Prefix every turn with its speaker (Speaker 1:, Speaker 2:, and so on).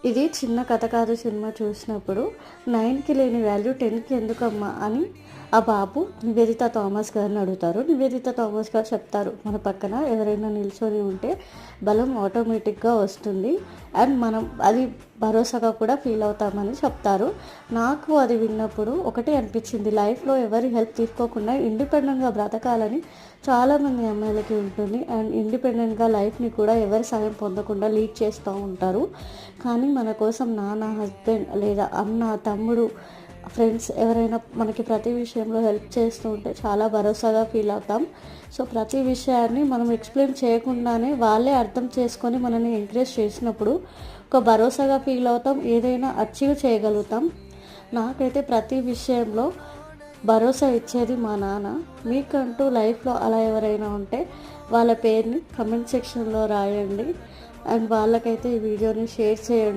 Speaker 1: ఇది చిన్న కథ కాదు సినిమా చూసినప్పుడు 9కి లేని వాల్యూ 10కి ఎందుకమ్మా అని ఆ బాబు నివేదిత థామస్ గారిని అడుగుతారు. నివేదిత థామస్ గారు చెప్తారు, మన పక్కన ఎవరైనా నిల్చొని ఉంటే బలం ఆటోమేటిక్గా వస్తుంది అండ్ మనం అది భరోసాగా కూడా ఫీల్ అవుతామని చెప్తారు. నాకు అది విన్నప్పుడు ఒకటే అనిపించింది, లైఫ్లో ఎవరి హెల్ప్ తీసుకోకుండా ఇండిపెండెంట్గా బ్రతకాలని చాలామంది అమ్మాయిలకి ఉంటుంది. అండ్ ఇండిపెండెంట్గా లైఫ్ని కూడా ఎవరి సాయం పొందకుండా లీడ్ చేస్తూ ఉంటారు. కానీ మన కోసం నాన్న, హస్బెండ్ లేదా అన్న, తమ్ముడు, ఫ్రెండ్స్ ఎవరైనా మనకి ప్రతి విషయంలో హెల్ప్ చేస్తూ ఉంటే చాలా భరోసాగా ఫీల్ అవుతాం. సో ప్రతి విషయాన్ని మనం ఎక్స్ప్లెయిన్ చేయకుండానే వాళ్ళే అర్థం చేసుకొని మనల్ని ఎంకరేజ్ చేసినప్పుడు ఒక భరోసాగా ఫీల్ అవుతాం, ఏదైనా అచీవ్ చేయగలుగుతాం. నాకైతే ప్రతి విషయంలో భరోసా ఇచ్చేది మా నాన్న. మీకంటూ లైఫ్లో అలా ఎవరైనా ఉంటే వాళ్ళ పేరుని కమెంట్ సెక్షన్లో రాయండి అండ్ వాళ్ళకైతే ఈ వీడియోని షేర్ చేయండి.